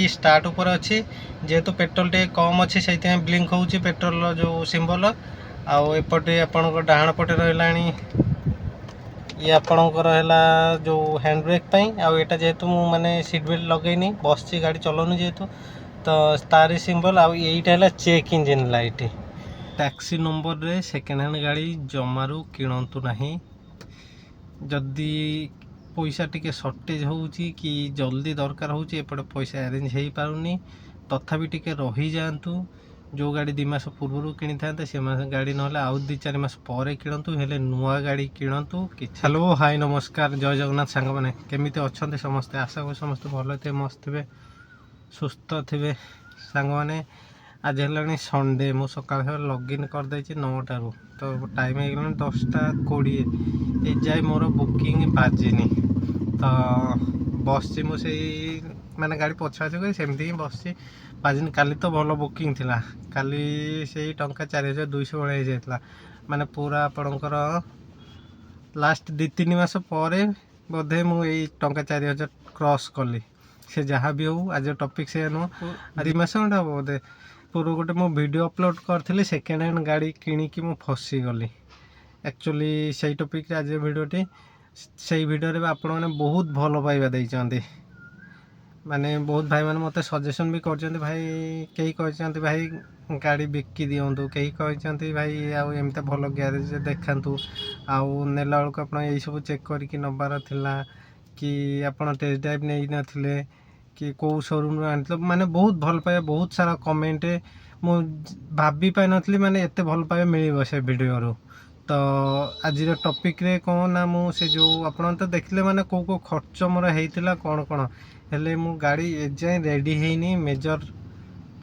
Start ऊपर अच्छी जेहेतु पेट्रोल टे कम अच्छी से ब्लिंक होची पेट्रोल जो सिंबल आउ एपटे आपण डाहाण पटे रहा ये आपणकर है जो हैंड ब्रेक आउ एटा जेहेतु मैंने सीट बेल्ट लगेनी बस गाड़ी चलाऊनी जेहेतु तो तारी सिंबल आउ एटा है check engine light. Taxi number रे सेकेंड हैंड गाड़ी जमारू किणतु नहीं जदि पैसा टिके सर्टेज होउची कि जल्दी दरकार होउची एपटे पैसा अरेंज हो पारुनी तथापि टिके रही जातु जो गाड़ी 2 मास पूर्व किनी था से गाड़ी ना आउ 2-4 मास पर किणतु हेले नुआ गाड़ी किणतु। हेलो हाय नमस्कार जय जगन्नाथ सांग मैंने केमिति अच्छे समस्ते आशा करी समस्ते भल थे मस्त थे सुस्थ थे सांग मैंने आज है संडे मु सका लॉगिन कर देछि 9टारू तो टाइम हो 10:20 एजाए मोर बुकिंग बाजिनी तो बस मुझे मैंने गाड़ी पछुआ सेमती ही बस बाजिनी काली तो भल बुकिंग थिला काली से टंका 4200 भाई जाता माने पूरा आपणकर लास्ट 2-3 मास पर बोधे मुझे टंका 4000 क्रॉस कली से जहाँ भी हो आज टॉपिक से नुह 2 मास खंडे हम बोधे पूर्व गोटे मो वीडियो अपलोड करी सेकेंड हैंड गाड़ी किणिकी मु फसी गली एक्चुअली से टॉपिक आज वीडियोटी से वीडियो आपण मैंने बहुत भल पाइबा देइचंती माने बहुत भाई मैंने मत सजेशन भी कर भाई कई कहते भाई गाड़ी बिकी दिंतु कई कहते भाई आमती भल ग्यारेज देखातु आउ नेला बेलू आप सब चेक करके नबार थिला कि आपड़ टेस्ट ड्राइव नहीं नथिले कि कौ शोरूम आनी माने बहुत भल पाए बहुत सारा कमेंट मु भाभी पाई नथली माने एते भल पाए मिल से वीडियो तो आज टॉपिक रे कौन ना मु से जो आपन तो देखले माने को खर्च मोर हेइतिला कौन कौन हेले मु गाड़ी एजाए रेडी हेनी मेजर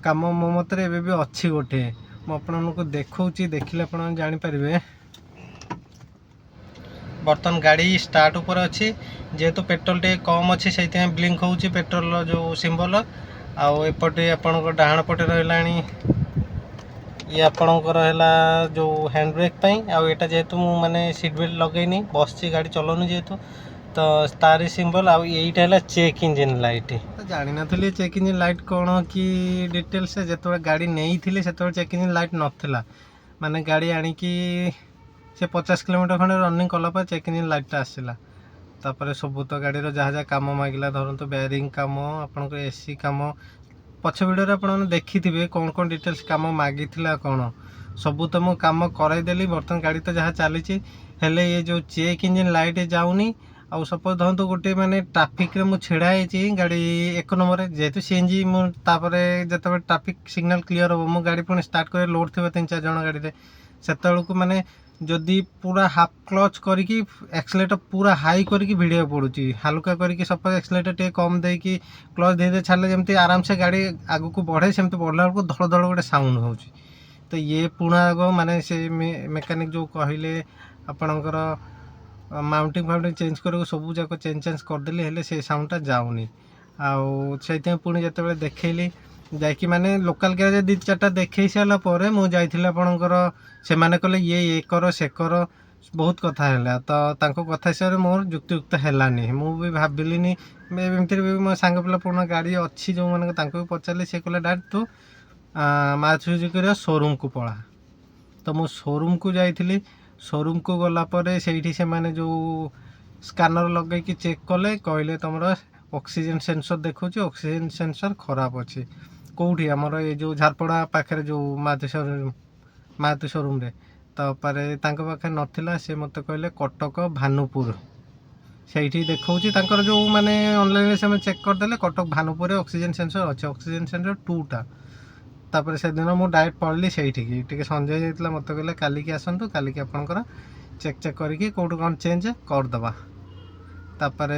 काम मो मत भी अच्छी गोटे मु आपको देखौची देखिले आपन जानि परिबे। बर्तमान गाड़ी स्टार्ट ऊपर अच्छी जेहेतु पेट्रोल टे कम अच्छी से ब्लिंक होची पेट्रोल जो सिंबल आउ एपटे आपण डाहाण पटे रहा ये आपणकर है जो हैंड ब्रेक आउ एटा जेहेतु मैंने सीट बेल्ट लगेनी बस गाड़ी चलाऊनी जेहेतु तो तारी सिंबल आउ एटा है चेक इंजिन लाइट तो जानी नी चेक इंजिन लाइट कौन कि डिटेल्स जो गाड़ी नहीं थी से चेक इंजिन लाइट नाला माने गाड़ी आणिकी से 50 किलोमीटर खंडे रनिंग कलापर चेक इंजिन लाइटा आसला तापर सब तो गाड़ी जहाँ जहाँ कम मागिला धरतु बेयरिंग कम आपन एसी कम पछ वीडियो आपने देखी कौन कौन डिटेल्स कम मागी कौन सबू तो मु कम करदेली बर्तमान गाड़ी तो जहाँ चली हेले ये जो चेक इंजिन लाइट जाऊनी आउ सपोज धरतु गोटे माने ट्राफिक रे मु छेड़ा है गाड़ी 1 नंबर जेहेतु सीएनजी मुझे जो ट्राफिक सिग्नल क्लीयर हो मु गाड़ी पुणी स्टार्ट कर लोड थे 3-4 जन गाड़ी से माने जदि पूरा हाफ क्लच करके एक्सलेटर पूरा हाई करके भिड़िया पड़ुची हल्का करके सपोज एक्सलेटर टे कम देकी क्लच दे छाड़े जमी आराम से गाड़ी आग को बढ़े सेमती बढ़ला बेलू धड़ धड़ गोटे साउंड हो तो ये पुणा आग माने से मेकानिक जो कहले आपणकर माउंटिंग फाउंटिंग चेंज कर सब जाक चेंज करदेली हेले से साउंडटा जाऊनी आउ से पुणी जिते देखली जाकि माने लोकल गैरेज 2-4टा देखे सारा पर मुझे आपणकर से माने कहले ये कर से कर बहुत कथा है तो कथा हिसाब से मोर युक्तियुक्त है मु भी भाविली एमती भी मो सांग पिला पुराना गाड़ी अच्छी जो मैंने भी पचारे सी कहले डायरेक्ट तू मारुति सुजुकी शोरूम को पड़ा तो मु शोरूम को जाइली शोरूम को गलापर से माने जो स्कानर लगे चेक कले कहले तुम ऑक्सीजन सेंसर देखो ऑक्सीजन सेंसर खराब अच्छी कौटी आमर ये जो झारपड़ा पाखे जो मारुति शोरूम रे तो पाखे नाला सी मत कहले कटक भानुपुर से देखा जो मैंने ऑनलाइन से चेक करदे कटक भानुपुर ऑक्सीजन सेंसर अच्छे ऑक्सीजन सेंसर 2टा तापर से दिन मुझे डायरेक्ट पढ़ली से संजय जाता मत कहले कालिकी आसतु कालिकी आपंकर चेक करके कौट कौन चेंज करदे तापर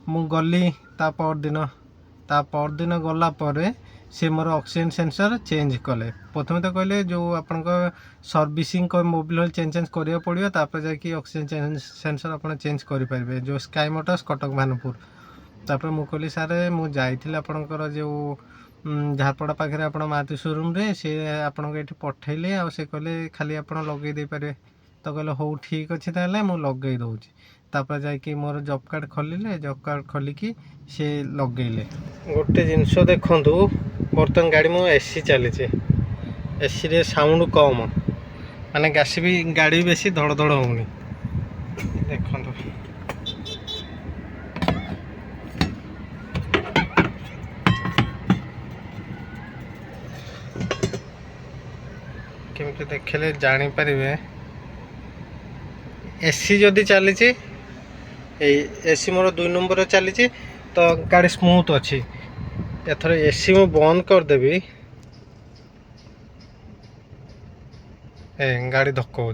मु गली ता परदिन गलापर से मोर ऑक्सीजन सेंसर चेंज कले प्रथम तो कहले जो आपन सर्विसिंग मोबिल चेंज करा पड़ो तापर जाकि ऑक्सीजन सेंसर आप चेंज करेंगे जो स्काई मोटर्स कटक भानुपुर तापर मु कहली सारे मु जाइथिल आपनकर जो झारपड़ा पाखे आप मारुति शोरूम रे से आपन ये पठेले आ से कहले खाली आप लगे दे पारे तो कहले हो ठीक अच्छे ताले मु लगे दूँ तापर जाकि मोर जॉब कार्ड खोलिले जॉब कार्ड खोलिकी से लगेले गोटे जिनस देखूँ बर्तमान गाड़ी मो एसी चली एसी रे साउंड कम माने गासी भी गाड़ी भी बेसी धड़ धड़ होनी देखो केमती देखले जापर एसी जदि चली एसी मोर 2 नंबर चली तो गाड़ी स्मूथ अच्छी एथर एसी मु बंद करदेवी गाड़ी धक्का हो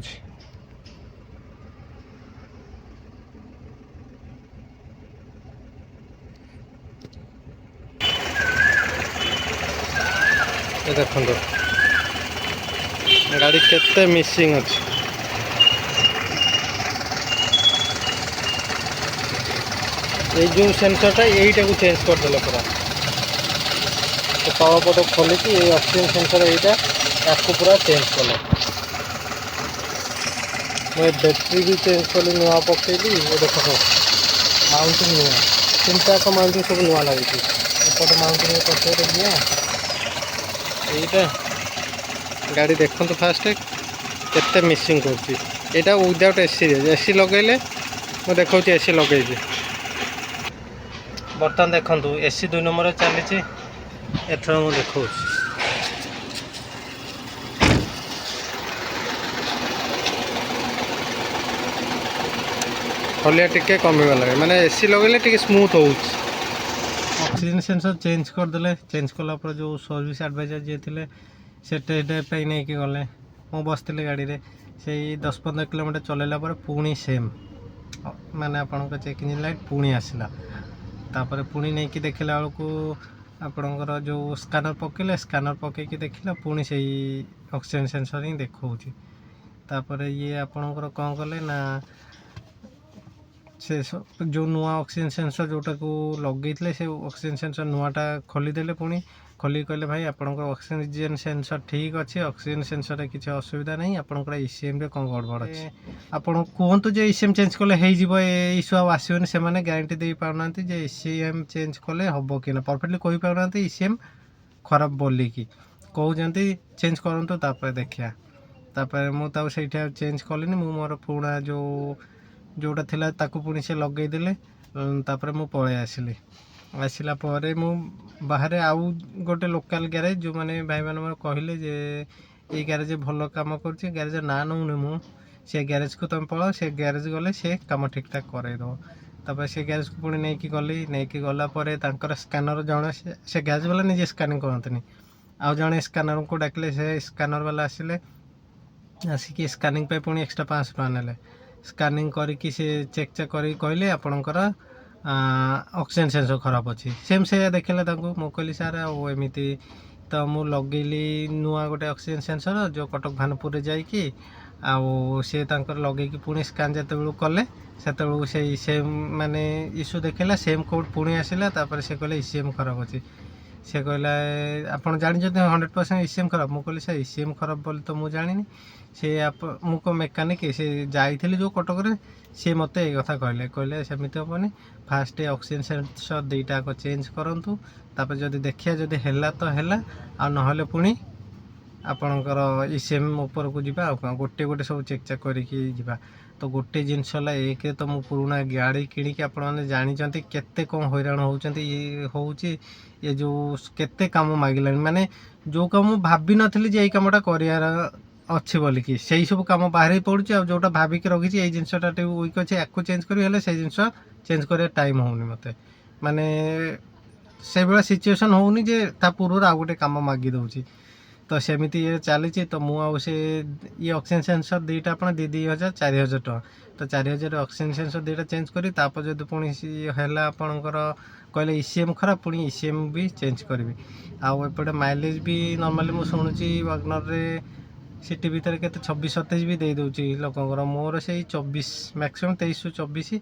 देखो गाड़ी केते मिसिंग अच्छी ये जो सेंसरटा यहीटा को चेंज करदे पूरा तो तल पट खोलिकी ये ऑक्सीजन सेंसर यहीटा आपको पूरा चेंज कले मैं बैटरी भी चेंज कली नुआ पकईली वो देख माउंटिंग नुआ 3-4 माउंटिंग सब नुआ लगी एपटे माउंटिंग कर दिया यहीटा गाड़ी देखो तो फास्ट केते मिसिंग कर विदाउट एसी एसी लगेले मैं देखा एसी लगे बर्तमान देखु एसी 2 नंबर चली एथर मुझे देखा हलिया टिके कमीगला माने एसी लगेले टिके स्मूथ हो ऑक्सीजन सेंसर चेंज करदे चेंज कलापर जो सर्विस एडवाइजर जी थे से टेस्ट नहीं कि गले मु बसती गाड़ी रे से 10-15 किलोमीटर चलैला पर पुणी सेम माने आपन चेक इंजिन लाइट पुणी आसला तापर पुणी नहीं कि देखला बेलू आपणकर जो स्कानर पकेले स्कानर पकईकि देखला पुणी से ऑक्सीजन सेंसर ही देखा तापर ये आपणकर कौन कले ना से जो नुआ ऑक्सीजन सेंसर जोटा को लगे से ऑक्सीजन सेंसर नुआटा खोलीदे पुणी खोल कहले भाई आपंकर ऑक्सीजन सेंसर ठीक अच्छे ऑक्सीजन सेंसर किसी असुविधा नहीं आपंकर ईसीएम कौन गड़बड़ अच्छे आपड़ कहतु जो ईसीएम चेंज कले इश्यू आसोनी से ग्यारंटी दे पाना ईसीएम चेंज कले हम कि ना परफेक्टली कही पाना ईसीएम खराब बोलिकी कहते चेंज करूँ तापर देखिया तापर मुझे चेंज कलिनी मोर पुराना जोटा थिला ताकू पुणी से लगेदेले तापर मु पळे आसिली आसला मु बाहर आउ गोटे लोकल ग्यारेज जो मैंने भाई मैंने कहले जे ये ग्यारेज भल कम कर ग्यारेज ना नौनी मु से ग्यारेज को तुम पढ़ से ग्यारेज गले से कम ठीक ठाक करदेव तापर से ग्यारेज को पुणी नहीं गली नहीं गलापर स्कानर जड़े से ग्यारेज वाला निजे स्कानिंग करते आउ जड़े स्कानर को डाकिले से स्कानर वाला आसिले आसिक स्कानिंग पे पुणी एक्स्ट्रा 500 टका नेले स्कानिंग करके से चेक चेक कर कहले आपणकर ऑक्सीजन सेंसर खराब अच्छी सेम से देखला मु कहली सार एमती तो मु लगेली नुआ गोटे ऑक्सीजन सेंसर जो कटक भानपुर रे जाइकी आउ सी लगे पुणी स्कान जो कले से सेम माने इश्यू देखला सेम कोड पुणी आसला तापर से कहले ईसीएम खराब अच्छी से कहला आपड़ जानी 100% ईसीएम खराब मु कहली सर ईसीएम खराब बोली तो मुझे जानी से मुझे मेकानिक से जाइली जो कटक सी मत ये कथा कहले कहले सेमती हेनी फास्ट ऑक्सीजन सेंसर 2टा चेंज करूँ तापर जदि देखिए जदि है तो है आ ना पुणी आपणकर ईसीएम ऊपर को जावा गोटे गोटे सब चेक चेक कर तो गोटे जिनस एक तो मु पुराना गाड़ी किणिकी आपने जानते केते कौन हैरान होती ये जो केते काम मागिला माने जो काम भाभी नी जे कमटा करार अच्छी बोलिकी से सब कम बाहर ही पड़ुची आ जोटा भाविक रखी ये जिनसा वीक अच्छे या चेंज करें से जिन चेंज कर टाइम होनी मत माने से भाया सिचुएसन होनी जे ता पूर्व आ गोटे कम मागी दूसरी तो सेमती ये चली तो मुझे ये ऑक्सीजन सेंसर 2टा आप 2,000-4,000 टका तो 4,000 ऑक्सीजन सेंसर 2टा चेंज करी तापर जब पुणी है आपणकर कहले ईसीएम खराब पुणी ईसीएम भी चेंज करी आउपटे माइलेज भी नॉर्मली मुझे शुणुची वागनर रे सिटी भितर के 26-27 भी दे दूची लोकंर मोर से 24 मैक्सिमम 23-24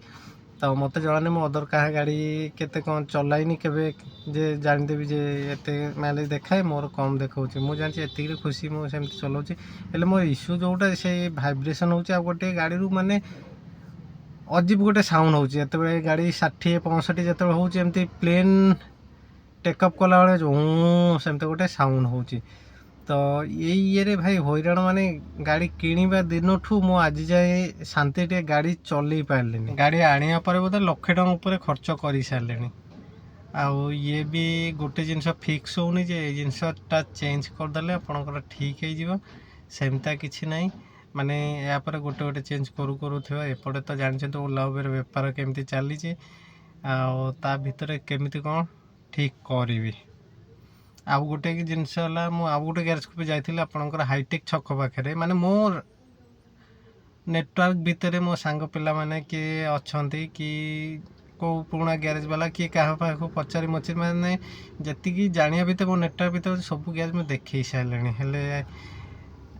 तो मत जनानी मो अदर क्या गाड़ी केते कौन चलाइनी केवे जे जानदेवी जे एते माइलेज देखाए मोर कम देखा मुझे जानची एतिक खुशी मुझे चलाऊँगी हेल्ले मोर इश्यू जोटा से भाइब्रेसन हो गोटे गाड़ी माने अजीब गोटे साउंड हो गाड़ी 60-65 जो होती प्लेन टेकअप कला बेले जो सेमती गोटे साउंड हो तो ये भाई हईराण माने गाड़ी किणवा दिन ठू मु आज जाए शांति टे गाड़ी चलई पारे गाड़ी आने बोधे लक्षे टଙ୍କା खर्च कर सारे आउ ये भी गोटे जिनस फिक्स होनी जे जिनसटा चेंज करदे आपंकर ठीक हो सेमता किसी ना माने यापर गोटे गोटे चेंज करू करूथिबा एपटे तो जानते तो ओला उबेर बेपार केमती चली ता भितर केमिति कौन ठीक करी आउ गोटे जिनस आउ गोटे गैरेज को भी जाइए आपंकर हाईटेक छक पाखे माने मोर नेटवर्क भितर मो सांग पिला माने किए अच्छा कि को पुराना गैरेज वाला किए क्या पचारि मचारि माने जी जाना भितर मो नेटवर्क भितर सब गैरेज में देखे सारे हेले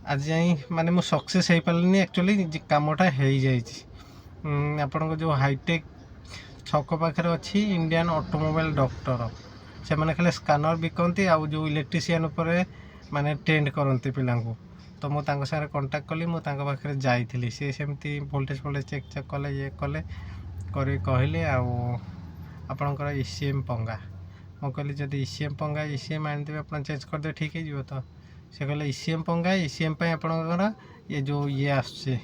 आज जाई माने मु सक्सेस हो पारे एक्चुअली कामटा हो जाए आपण जो हाईटेक छक पाखे अच्छी इंडियन ऑटोमोबाइल डॉक्टर से मैंने खाली स्कानर बिकती आउ जो इलेक्ट्रीशियन उपरे माने ट्रेंड करती पिला तो मुझे सारे कांटेक्ट कली मुझे जाइली सी सेमती वोल्टेज फोल्टेज चेक कले ये कले कहले आपणकर ईसीएम पंगा मु कहली जब ईसीएम पंगा ईसीएम आनीदे आप चेंज करदे ठीक हो तो से कहले ईसीएम पंगा ईसीएम आपणकर ये जो ये आसुचे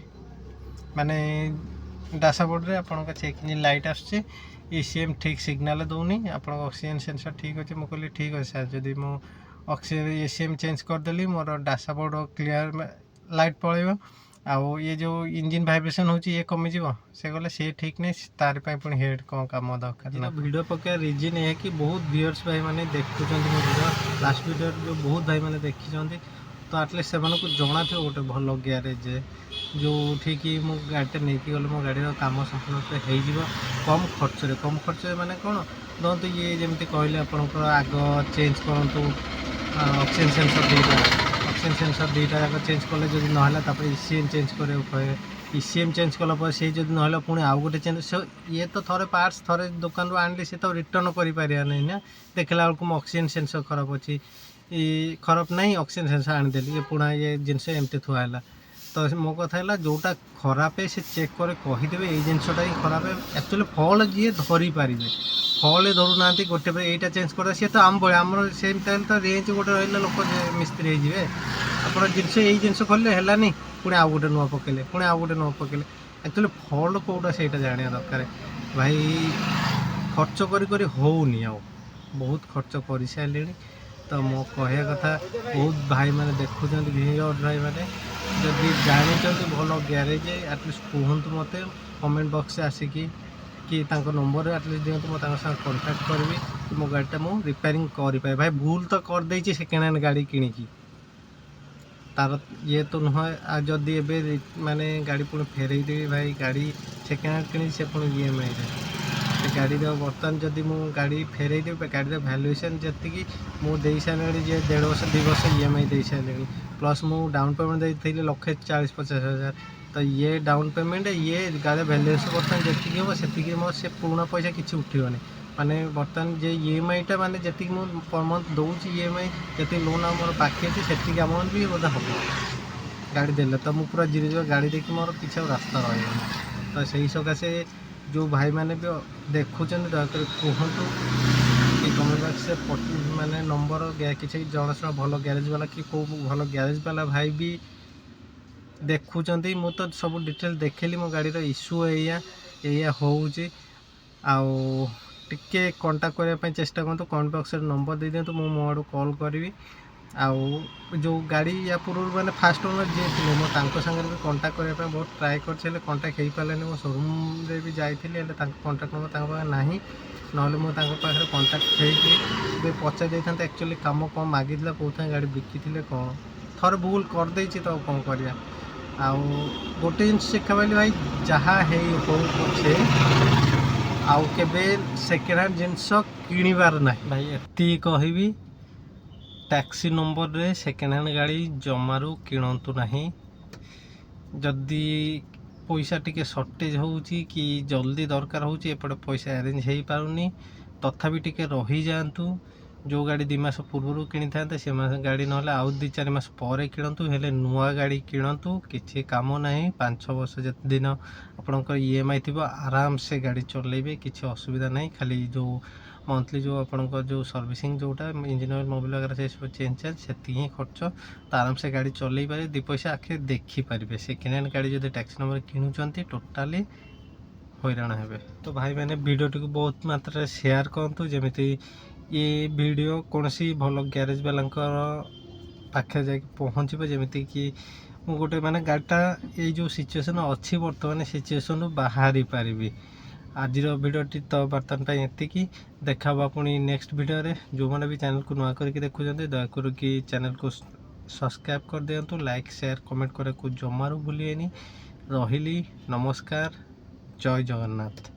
माने डैशबोर्ड रे आपन चेक इंजिन लाइट आसुचे ईसीएम ठीक सिग्नल दौनी आप ऑक्सीजन सेंसर ठीक अच्छे मुझे कहली ठीक अच्छे सर जदि मु ऑक्सीजन ईसीएम चेंज करदेली मोर डैशबोर्ड क्लियर लाइट पड़ेगा आउ ये जो इंजिन वाइब्रेशन होची ये कमी जीव से कहले से ठीक नहीं तार पे पुणी हेड कौन काम दरकार ना वीडियो पके रीजन है कि बहुत व्यूअर्स भाई माने देखुछन मो वीडियो लास्ट वीडियो जो बहुत भाई माने देखिछन तो एटलिस्ट से जना थे गोटे भल गैरेज जो ठीक मु गाड़ी नहीं गले मो गाड़ी काम संपूर्ण हो कम खर्च माने कौन दंतु ये जमी कहले आपंकर आग चेंज करूँ ऑक्सीजन सेंसर दीटा ऑक्सीजन सेंसर दीटा जाक चेंज कले जब ना ईसीएम चेंज करे कहे ईसीएम चेंज कला से जब ना पुणी आउ गोटे चेंज ये तो थे पार्ट्स थे दुकान रू आनली से तो रिटर्न कर नहीं ना देखला बेलू मो ऑक्सीजन सेंसर खराब अच्छी खराब नहीं ऑक्सीजन सेंसर आनीदेली ये पुणा ये जिनस एमती थुआला तो मो कथा है जोटा खराब है से चेक करे कहीदेवे ये जिनसटा ही खराब है एक्चुअली फल जी धरी पारे फल धरू ना गोटे यहाँ चेंज कर सी तो आम भाई आम सेम टाइम तो रेंज गोटे रही लोक मिस्त्री हो आप जिनस यही जिनस खोलिले है पुणी आउ गोटे नुआ पकेले पुणी आउ गोटे नुआ पकेले एक्चुअली फल कौटा से जाना दरकार भाई खर्च करी होनी आ बहुत खर्च कर सारे तो मो कहया कथा बहुत भाई मैंने देखुं वीडियो भाई मैंने जदि जानते भल ग्यारेज एटलिस्ट कहतु मत कमेंट बॉक्स से आसिकी कि नंबर एटलिस्ट दिखाँ मुझे कांटेक्ट करी कि मो गाड़ीटा मु रिपेयरिंग कर पाए भाई भूल तो कर देछि सेकेंड हैंड गाड़ी किणिकी तार ये तो नुह जदि एबे माने गाड़ी पुणी फेरई देवी भाई गाड़ी सेकेंड हैंड किणी से पुणी ईएमआई गाड़ी बर्तमान जदि मु गाड़ी फेरई देवी गाड़ी भैल्यूएसन जी मुझे सारे जे 1.5 वर्ष 2 वर्ष ईएमआई दे सारे प्लस मु डाउन पेमेंट देती 1,40,50,000 तो ये डाउन पेमेंट ये गाड़ी भैल्यूएसन बर्तमान जी हम से मो से पुराना पैसा किसी उठोनी माने बर्तमान जे ईएमआईटा माने जी मुझे पर मंथ दूसरी ईएमआई जी लोन मोर बाकी अच्छे से अमाउंट भी बोधे हम गाड़ी देले तो मुझे पूरा जीरो गाड़ी देखिए मोर किसी रास्ता रही तो सही सकाशे जो भाई मैंने भी देखुं दयाकर कहतु कि कमेंट बॉक्स से माने नंबर किसी जनाशुना भल ग्यारेज वाला कि कौ भल ग्यारेज वाला भाई भी देखुं मु तो सब डिटेल देखली मो गाड़ी इश्यू या होचे आउ टिके कांटेक्ट करने चेष्टा करूँ कमेंट बॉक्स नंबर दे दिखाँ मो आड़ कॉल करी आउ जो गाड़ी या पूर्व मैंने फास्ट ओनर जी थे मो सागर भी कांटेक्ट करने बहुत ट्राए कर कांटेक्ट हो पारे मो शोरूम रे भी जाइली कांटेक्ट नंबर ना ना मुझे कांटेक्ट हो पचार था एक्चुअली कम कौन मागी कौन गाड़ी बिकी कौन थर भूल करदे तो कौन कर गोटे जिन शिक्षा पाइली भाई जहाँ हो पछे आउ के सेकेंड हैंड जिनस किणवार ना भाई एति कहबी टैक्सी नंबर रे सेकेंड हैंड गाड़ी जमारू किणतु नहीं जदि पैसा टिके सर्टेज होउची कि जल्दी दरकार होउची एपटे पैसा अरेंज हो पारुनी तथापि टिके रही जातु जो गाड़ी 2 मास पूर्व किनी था से गाड़ी ना आउ 2-4 मास पर किणतु हेले नुआ गाड़ी किणतु किसी काम ना 5-6 वर्ष जिते दिन आपंकर EMI थी आराम से गाड़ी चलेबे किसी असुविधा नहीं खाली जो मंथली जो आपंकर जो सर्विसिंग जोटा इंजिन ऑयल मोबिल वगैरह से सब चेंज से खर्च तो आराम से गाड़ी चल पारे 2 पैसा आखिर देखिपारे सेकेंड हैंड गाड़ी जो टैक्स नंबर किणुंट टोटाली हैरान हे। तो भाई मैंने वीडियोटी को बहुत मात्रा शेयर करूँ जमी ये वीडियो कौन सी भल ग्यारेज वाला पाखे जा पहुँच जमीती कि मु गोटे माने गाड़ीटा ये जो सिचुएसन अच्छी बर्तमान सिचुएसन बाहरी पारि। आज वीडियोटी तो बर्तमान ये देखा पुणी नेक्स्ट वीडियो रे जो मैंने भी चैनल को नुआ करके देखुं दयाकर कि चैनल को सब्सक्राइब कर दिंतु लाइक शेयर कमेंट करे को जमारू भूलिएनि। रही नमस्कार जय जगन्नाथ।